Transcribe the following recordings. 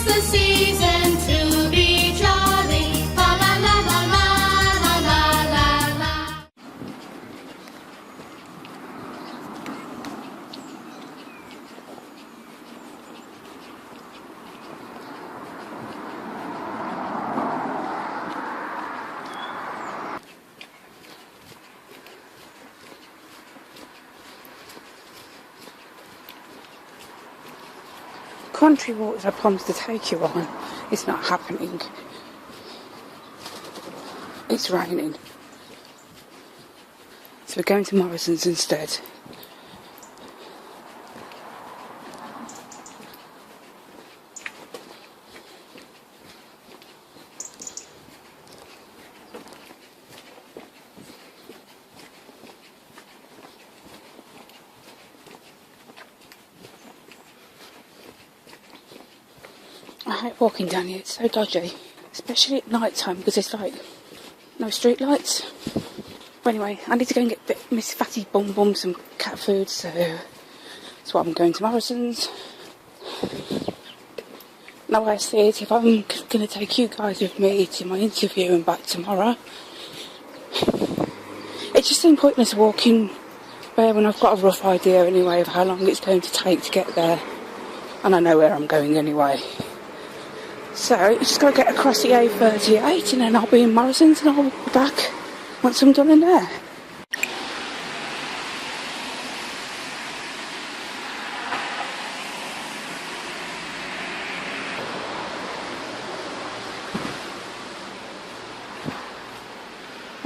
the season to be jolly. La la la la la la la la la. Country walks I promised to take you on. It's not happening. It's raining. So we're going to Morrison's instead. I hate walking down here, it's so dodgy. Especially at night time because there's like no street lights. But anyway, I need to go and get Miss Fatty Bum Bum some cat food, so that's why I'm going to Morrison's. Now I said, if I'm going to take you guys with me to my interview and back tomorrow, it just seemed pointless walking there when I've got a rough idea anyway of how long it's going to take to get there. And I know where I'm going anyway. So, just got to get across the A38 and then I'll be in Morrison's and I'll be back once I'm done in there.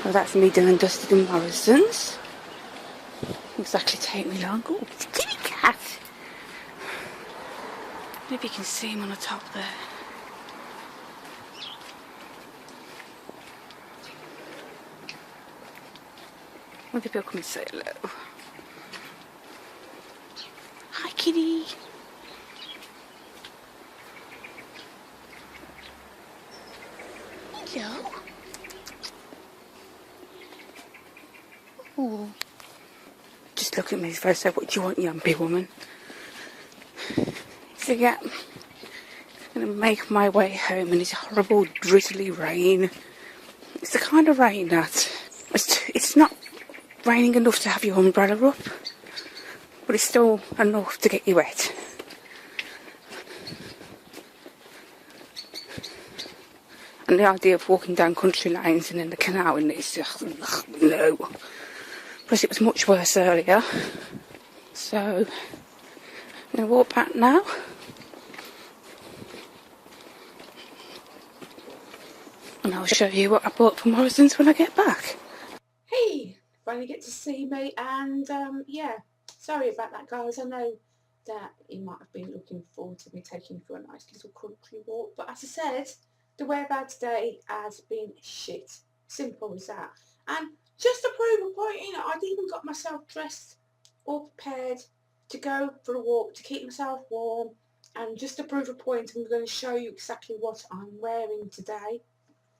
Well, that's me done and dusted in Morrison's. Exactly take me long. Oh, it's a kitty cat. Maybe you can see him on the top there. Maybe he'll come and say hello. Hi, kitty. Hello. Oh. Just look at me first. Say, what do you want, yumpy woman? So yeah, I'm going to make my way home in this horrible drizzly rain. It's the kind of rain that it's not raining enough to have your umbrella up, but it's still enough to get you wet. And the idea of walking down country lanes and then the canal and it's just, no. Plus it was much worse earlier. So, I'm going to walk back now. And I'll show you what I bought from Morrison's when I get back. Hey, finally get to see me, and yeah, sorry about that, guys. I know that you might have been looking forward to me taking you for a nice little country walk, but as I said, the weather today has been shit. Simple as that. And just to prove a point, you know, I'd even got myself dressed or prepared to go for a walk to keep myself warm, and just to prove a point, I'm going to show you exactly what I'm wearing today.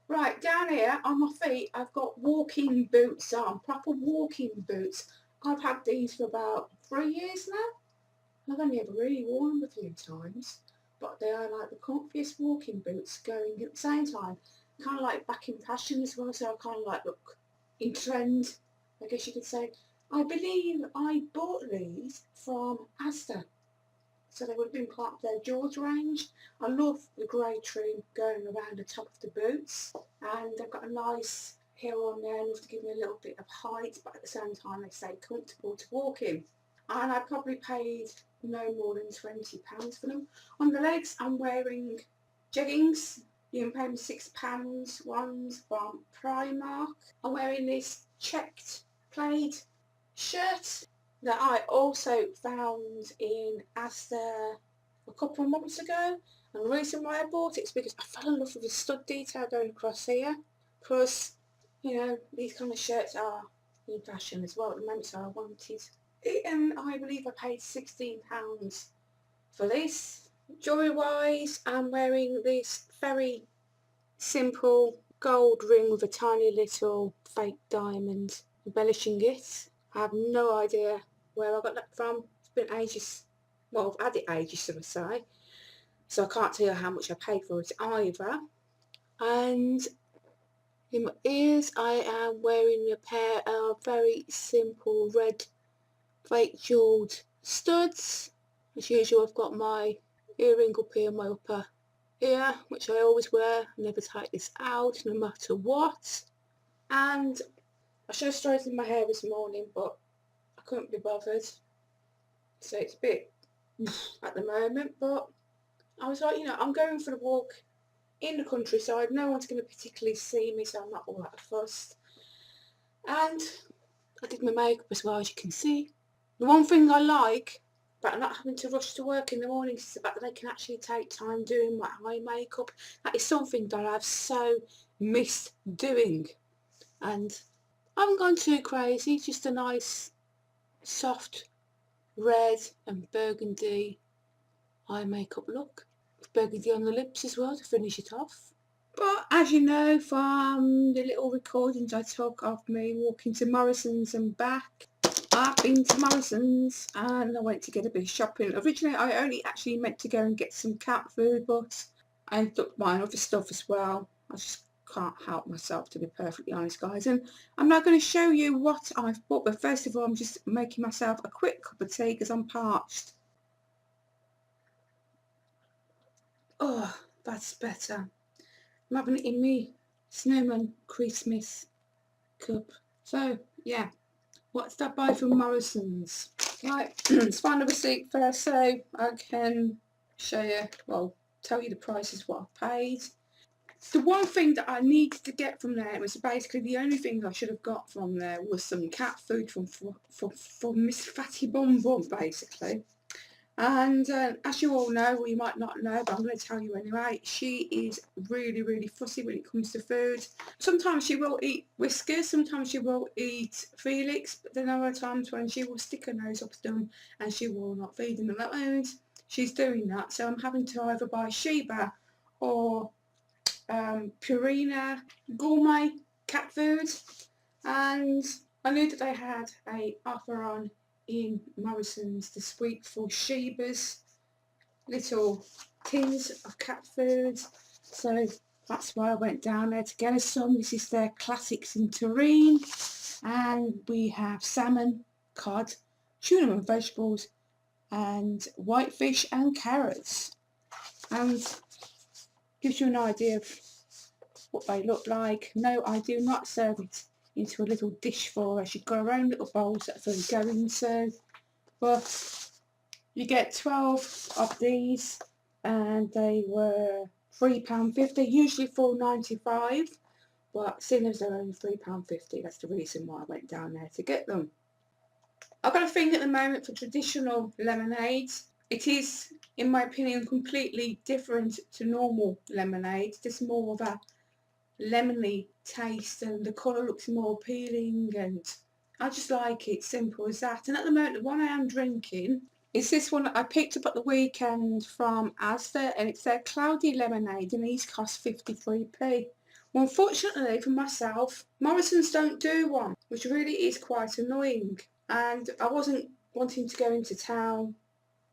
Right, down here on my feet I've got walking boots on, proper walking boots. I've had these for about 3 years now. I've only ever really worn them a few times, but they are like the comfiest walking boots going at the same time. Kind of like back in fashion as well, so I kind of like look in trend, I guess you could say. I believe I bought these from Asda. So they would have been part of their George range. I love the grey trim going around the top of the boots, and they've got a nice heel on there enough to give me a little bit of height, but at the same time they stay comfortable to walk in. And I probably paid no more than £20 for them. On the legs I'm wearing jeggings. You can pay me £6 ones from Primark. I'm wearing this checked plaid shirt that I also found in Asda a couple of months ago, and the reason why I bought it is because I fell in love with the stud detail going across here, because you know these kind of shirts are in fashion as well at the moment, so I wanted it, and I believe I paid £16 for this. Jewellery wise, I'm wearing this very simple gold ring with a tiny little fake diamond embellishing it. I have no idea where I got that from. It's been ages. Well, I've had it ages, should I say. so I can't tell you how much I paid for it either. And in my ears I am wearing a pair of very simple red fake jewelled studs. As usual, I've got my earring up here in my upper ear, which I always wear. I never take this out no matter what. And I should have straightened my hair this morning, but I couldn't be bothered, so it's a bit at the moment. But I was like, you know, I'm going for a walk in the countryside, no one's going to particularly see me, so I'm not all that fussed. And I did my makeup as well, as you can see. The one thing I like about not having to rush to work in the mornings is the fact that I can actually take time doing my eye makeup. That is something that I've so missed doing. And I haven't gone too crazy, just a nice soft red and burgundy eye makeup look. Burgundy on the lips as well to finish it off. But as you know from the little recordings I took of me walking to Morrison's and back, I've been to Morrison's and I went to get a bit of shopping. Originally I only actually meant to go and get some cat food, but I ended up buying other stuff as well. I just can't help myself, to be perfectly honest, guys. And I'm now going to show you what I've bought, but first of all I'm just making myself a quick cup of tea because I'm parched. Oh, that's better. I'm having it in me snowman Christmas cup. So yeah, what did I buy from Morrison's? Right, let's find the receipt first so I can show you, well, tell you the prices what I paid. The one thing that I needed to get from there was basically the only thing I should have got from there was some cat food from Miss Fatty Bum Bum, basically. And as you all know, or you might not know, but I'm going to tell you anyway, she is really, really fussy when it comes to food. Sometimes she will eat Whiskers, sometimes she will eat Felix, but then there are times when she will stick her nose up to them and she will not feed them. And at the moment, she's doing that. So I'm having to either buy Sheba or Purina Gourmet cat food. And I knew that they had a offer on in Morrison's this week for Sheba's little tins of cat food, so that's why I went down there to get us some. This is their classics in terrine, and we have salmon, cod, tuna and vegetables, and whitefish and carrots, and gives you an idea of what they look like. No, I do not serve it into a little dish for her. She's got her own little bowls that they go into, but you get 12 of these and they were £3.50, usually £4.95, but seeing as they're only £3.50, that's the reason why I went down there to get them. I've got a thing at the moment for traditional lemonades. It is, in my opinion, completely different to normal lemonade. It's more of a lemony taste and the colour looks more appealing, and I just like it, simple as that. And at the moment the one I am drinking is this one that I picked up at the weekend from Asda, and it's their cloudy lemonade, and these cost 53p. Well, unfortunately for myself, Morrison's don't do one, which really is quite annoying, and I wasn't wanting to go into town,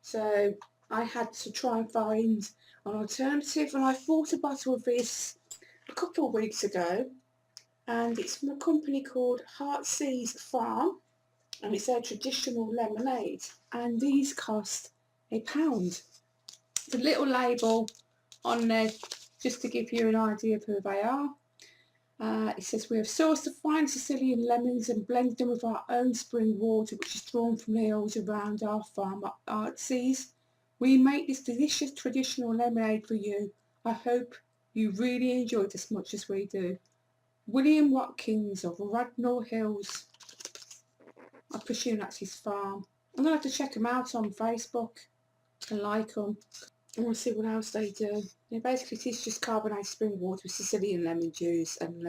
so I had to try and find an alternative, and I bought a bottle of this a couple of weeks ago, and it's from a company called Heartsease Farm, and it's their traditional lemonade, and these cost £1. The little label on there just to give you an idea of who they are. It says, we have sourced the fine Sicilian lemons and blended them with our own spring water, which is drawn from the hills around our farm at Heartsease. We make this delicious traditional lemonade for you. I hope you really enjoy it as much as we do. William Watkins of Radnor Hills. I presume that's his farm. I'm going to have to check them out on Facebook and like them. I want to see what else they do. Yeah, basically it is just carbonated spring water with Sicilian lemon juice and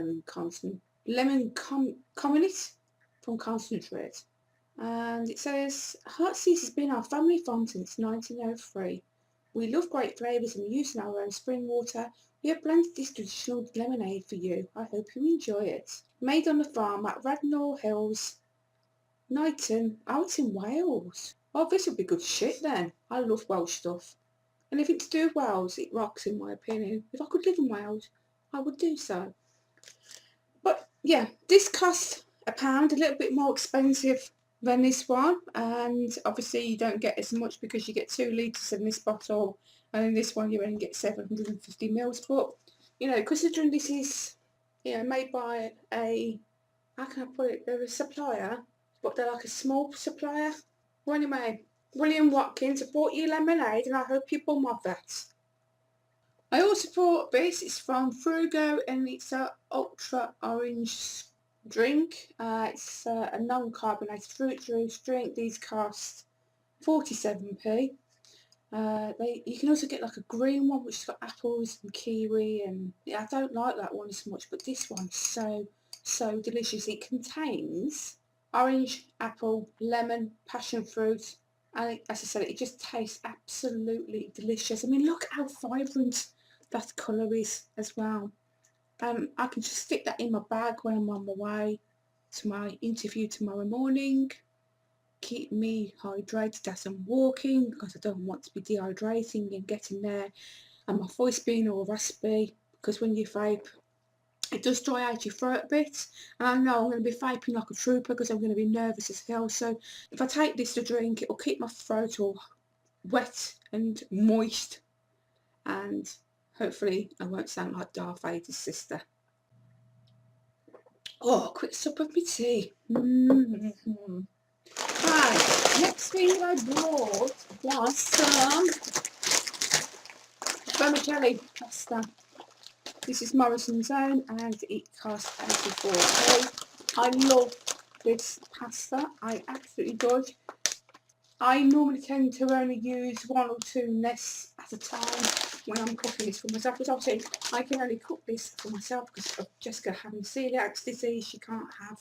lemon comminate from concentrate. And it says, Heartsease has been our family farm since 1903. We love great flavours and using our own spring water. We have blended this traditional lemonade for you. I hope you enjoy it. Made on the farm at Radnor Hills, Knighton, out in Wales. Oh, this would be good shit then. I love Welsh stuff. Anything to do with Wales, it rocks in my opinion. If I could live in Wales, I would do so. But yeah, this costs £1, a little bit more expensive than this one, and obviously you don't get as much because you get 2 litres in this bottle, and in this one you only get 750ml. But you know, considering this is, you know, made by a, how can I put it, they're a supplier, but they're like a small supplier. Well, anyway, William Watkins, I bought you lemonade and I hope you bum off that. I also bought this, it's from Frugo and it's a ultra orange drink. It's a non-carbonated fruit juice drink. These cost 47p. You can also get like a green one which has got apples and kiwi, and yeah, I don't like that one as much, but this one's so delicious. It contains orange, apple, lemon, passion fruit, and as I said, it just tastes absolutely delicious. I mean, look how vibrant that colour is as well. I can just stick that in my bag when I'm on my way to my interview tomorrow morning. Keep me hydrated as I'm walking, because I don't want to be dehydrating and getting there and my voice being all raspy, because when you vape it does dry out your throat a bit, and I know I'm going to be vaping like a trooper because I'm going to be nervous as hell. So if I take this to drink, it will keep my throat all wet and moist, and hopefully I won't sound like Darth Vader's sister. Oh, quick sup of my tea. Right, next thing I bought was some vermicelli pasta. This is Morrison's own and it costs 84p. I love this pasta, I absolutely do. I normally tend to only use 1 or 2 nests at a time when I'm cooking this for myself, because obviously I can only cook this for myself because of Jessica having celiac disease. She can't have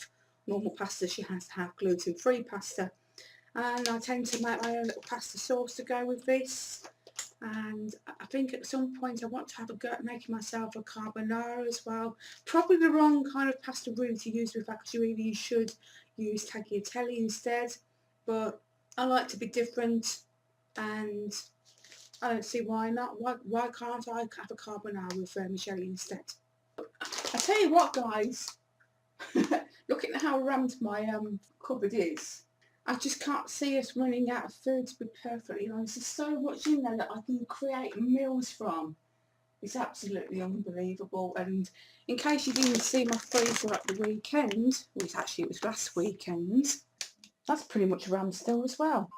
normal pasta, she has to have gluten-free pasta, and I tend to make my own little pasta sauce to go with this. And I think at some point I want to have a go at making myself a carbonara as well. Probably the wrong kind of pasta really to use with that, because you should use tagliatelle instead, but I like to be different and I don't see why not. Why can't I have a carbonara with vermicelli instead? I tell you what, guys, looking at how rammed my cupboard is, I just can't see us running out of food, to be perfectly honest. There's so much in there that I can create meals from. It's absolutely unbelievable. And in case you didn't see my freezer at the weekend, which actually it was last weekend, that's pretty much rammed still as well.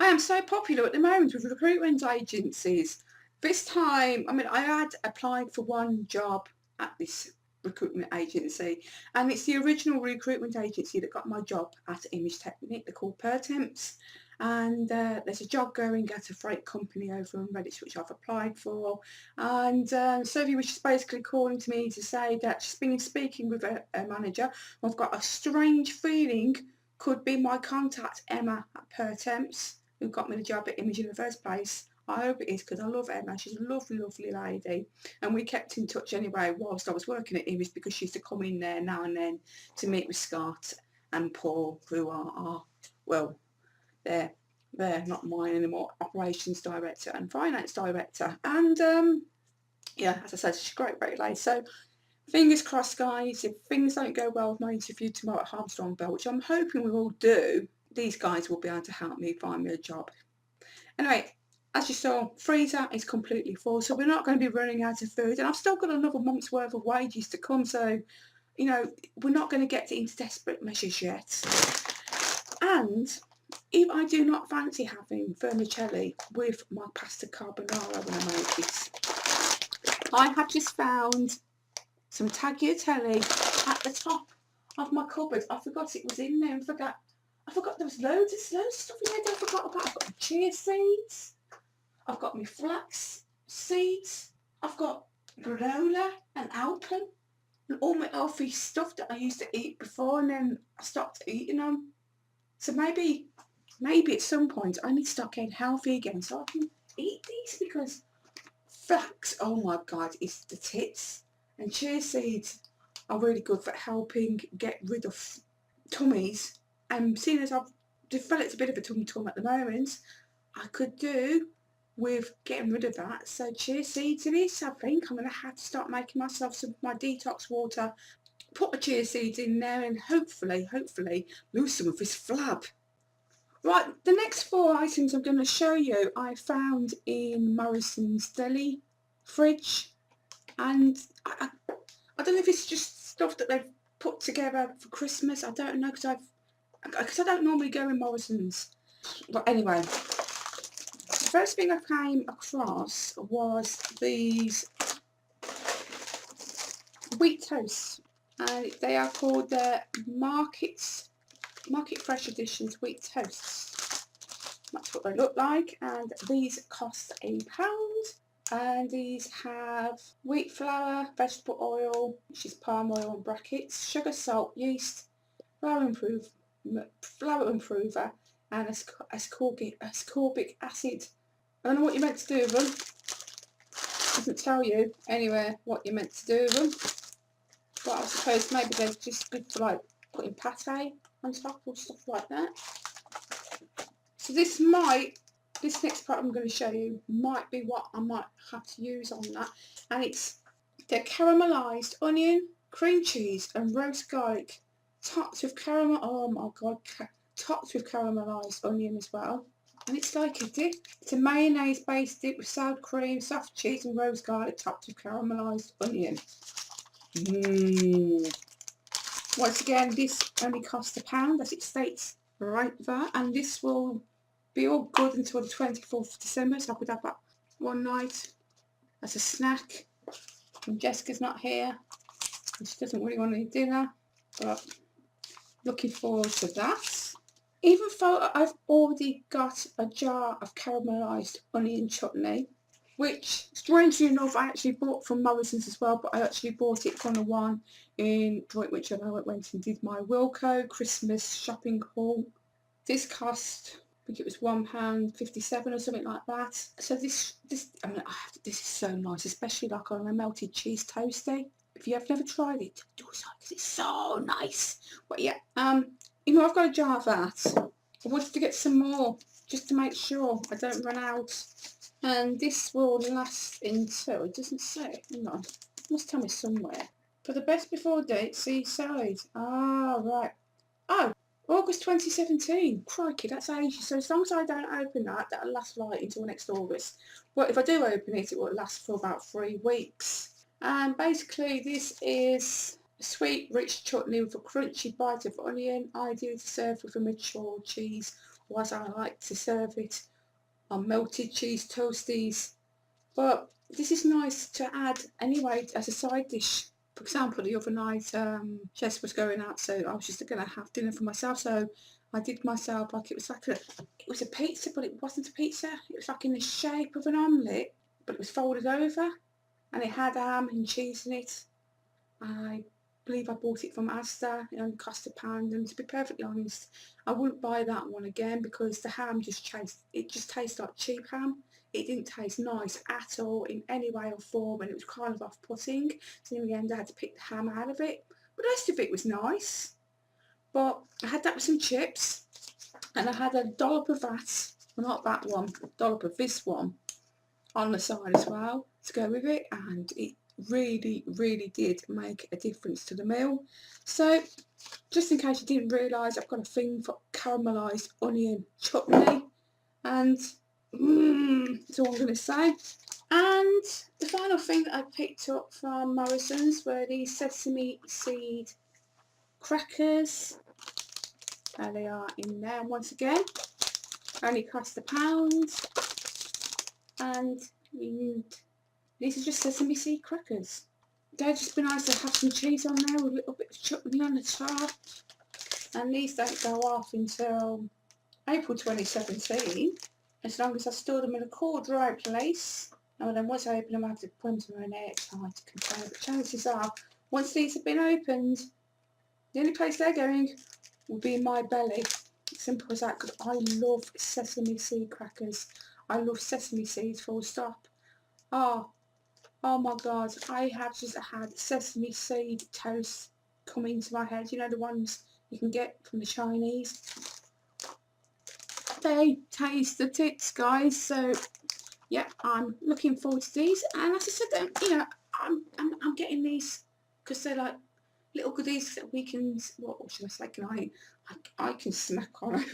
I am so popular at the moment with recruitment agencies. This time, I mean, I had applied for one job at this recruitment agency, and it's the original recruitment agency that got my job at Image Technique. They're called Pertemps, and there's a job going at a freight company over in Redditch which I've applied for, and Sophie was just basically calling to me to say that she's been speaking with a manager. I've got a strange feeling could be my contact Emma at Pertemps, who got me the job at Image in the first place. I hope it is, because I love Emma. She's a lovely, lovely lady. And we kept in touch anyway whilst I was working at Image, because she used to come in there now and then to meet with Scott and Paul, who are well, they're not mine anymore, operations director and finance director. And yeah, as I said, she's a great, great lady. So fingers crossed, guys, if things don't go well with my interview tomorrow at Armstrong Bell, which I'm hoping we will do, these guys will be able to help me find me a job. Anyway, as you saw, freezer is completely full, so we're not going to be running out of food, and I've still got another month's worth of wages to come, so, you know, we're not going to get into desperate measures yet. And if I do not fancy having vermicelli with my pasta carbonara when I make it, I have just found some tagliatelle at the top of my cupboard. I forgot it was in there, and I forgot there was loads of stuff in there that I forgot about. I've got my chia seeds, I've got my flax seeds, I've got granola and alpen, and all my healthy stuff that I used to eat before, and then I stopped eating them. So maybe at some point I need to start getting healthy again so I can eat these, because flax, oh my god, is the tits. And chia seeds are really good for helping get rid of tummies. And seeing as I've developed a bit of a tum at the moment, I could do with getting rid of that. So chia seeds it is. I think I'm going to have to start making myself some of my detox water, put the chia seeds in there, and hopefully lose some of this flab. Right, the next 4 items I'm going to show you I found in Morrison's deli fridge, and I don't know if it's just stuff that they've put together for Christmas. I don't know, because I don't normally go in Morrison's. But anyway, the first thing I came across was these wheat toasts, and they are called the Market Fresh Editions wheat toasts. That's what they look like, and these cost £1. And these have wheat flour, vegetable oil, which is palm oil in brackets, sugar, salt, yeast, flour improver, and ascorbic acid. I don't know what you're meant to do with them. It doesn't tell you anywhere what you're meant to do with them. But I suppose maybe they're just good for like putting pate on top or stuff like that. So this next part I'm going to show you might be what I might have to use on that. And it's the caramelised onion, cream cheese and roast garlic topped with caramel. Oh my god, topped with caramelised onion as well. And it's like a dip. It's a mayonnaise based dip with sour cream, soft cheese and roast garlic topped with caramelised onion. Once again, this only costs £1, as it states right there, and this will be all good until the 24th of December, so I could have that one night as a snack. And Jessica's not here, and she doesn't really want any dinner, but looking forward to that. Even though I've already got a jar of caramelised onion chutney, which strangely enough I actually bought from Morrison's as well, but I actually bought it from the one in Droitwich, and I went and did my Wilko Christmas shopping haul. This cost, I think it was £1.57 or something like that. So this is so nice, especially like on a melted cheese toasty. If you have never tried it, do so, because it's so nice. But yeah, even though I've got a jar of that, I wanted to get some more just to make sure I don't run out. And this will last until, it doesn't say, hang on, it must tell me somewhere. For the best before date, see side. Ah, right. Oh, August 2017. Crikey, that's ages. So as long as I don't open that, that'll last like until next August. But if I do open it, it will last for about 3 weeks. And basically this is a sweet, rich chutney with a crunchy bite of onion, ideal to serve with a mature cheese, or as I like to serve it, on melted cheese toasties. But this is nice to add anyway as a side dish. For example, the other night Jess was going out, so I was just going to have dinner for myself, so I did myself like it was a pizza, but it wasn't a pizza. It was like in the shape of an omelette, but it was folded over and it had ham and cheese in it. I believe I bought it from Asda. It only cost £1, and to be perfectly honest, I wouldn't buy that one again because the ham just tastes like cheap ham. It didn't taste nice at all in any way or form, and it was kind of off-putting. So in the end I had to pick the ham out of it, but the rest of it was nice. But I had that with some chips, and I had a dollop of that, well, not that one, a dollop of this one on the side as well to go with it, and it really did make a difference to the meal. So just in case you didn't realise, I've got a thing for caramelised onion chutney, and that's all I'm going to say. And the final thing that I picked up from Morrison's were these sesame seed crackers. There they are in there once again. Only cost £1, and these are just sesame seed crackers. They'd just be nice to have some cheese on there with a little bit of chutney on the top. And these don't go off until April 2017, as long as I store them in a cool, dry place. And then once I open them, I have to put them in airtight container. But chances are, once these have been opened, the only place they're going will be in my belly. Simple as that, because I love sesame seed crackers. I love sesame seeds, full stop. Oh my god, I have just had sesame seed toast come into my head. You know, the ones you can get from the Chinese. They taste the tits, guys. So yeah, I'm looking forward to these. And as I said, you know, I'm getting these because they're like little goodies that we can, what should I say, I can snack on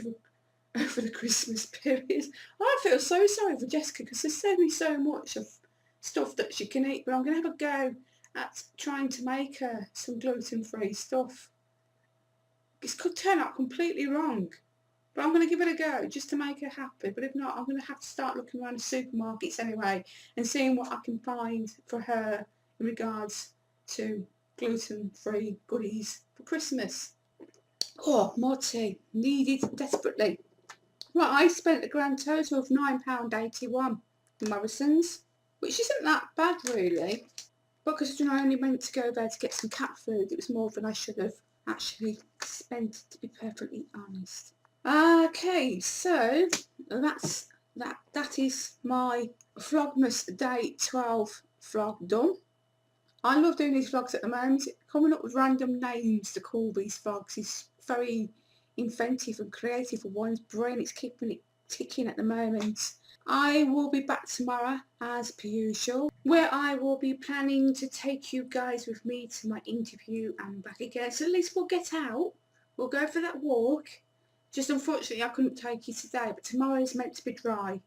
over the Christmas period. I feel so sorry for Jessica because there's only so much of stuff that she can eat, but I'm going to have a go at trying to make her some gluten-free stuff. This could turn out completely wrong, but I'm going to give it a go just to make her happy. But if not, I'm going to have to start looking around the supermarkets anyway and seeing what I can find for her in regards to gluten-free goodies for Christmas. Oh, more tea. Needed desperately. Right, I spent a grand total of £9.81 in Morrison's, which isn't that bad really. But because I only went to go there to get some cat food, it was more than I should have actually spent, to be perfectly honest. Okay, so that is my Vlogmas Day 12 vlog done. I love doing these vlogs at the moment. Coming up with random names to call these vlogs is very inventive and creative for one's brain. It's keeping it ticking at the moment. I will be back tomorrow as per usual, where I will be planning to take you guys with me to my interview and back again. So at least we'll get out. We'll go for that walk. Just unfortunately I couldn't take you today, but tomorrow is meant to be dry.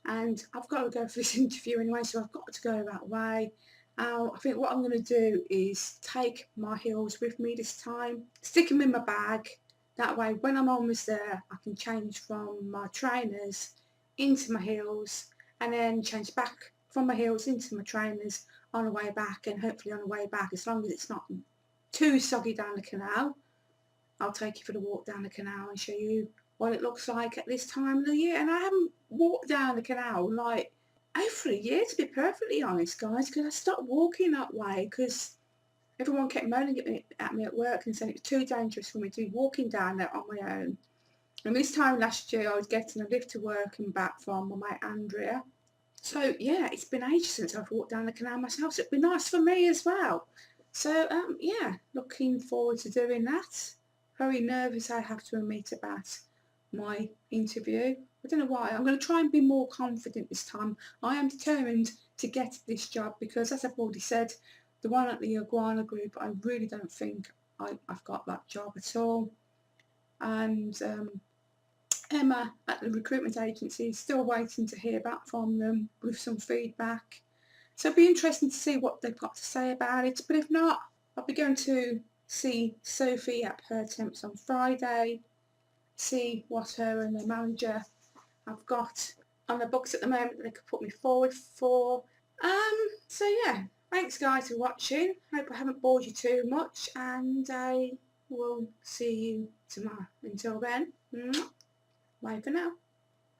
And I've got to go for this interview anyway, so I've got to go that way. I think what I'm going to do is take my heels with me this time, stick them in my bag. That way when I'm almost there I can change from my trainers into my heels and then change back from my heels into my trainers on the way back, and hopefully on the way back, as long as it's not too soggy down the canal, I'll take you for the walk down the canal and show you what it looks like at this time of the year. And I haven't walked down the canal like over a year, to be perfectly honest, guys, because I stopped walking that way because everyone kept moaning at me at work and saying it was too dangerous for me to be walking down there on my own. And this time last year I was getting a lift to work and back from my mate Andrea. So yeah, it's been ages since I've walked down the canal myself, so it'd be nice for me as well. So yeah, looking forward to doing that. Very nervous, I have to admit, about my interview. I don't know why. I'm going to try and be more confident this time. I am determined to get this job because, as I've already said, the one at the Iguana Group, I really don't think I've got that job at all. And Emma at the recruitment agency is still waiting to hear back from them with some feedback. So it'll be interesting to see what they've got to say about it. But if not, I'll be going to see Sophie at her temps on Friday, see what her and the manager have got on the books at the moment that they could put me forward for. So yeah, thanks guys for watching. Hope I haven't bored you too much, and I will see you tomorrow. Until then, bye for now.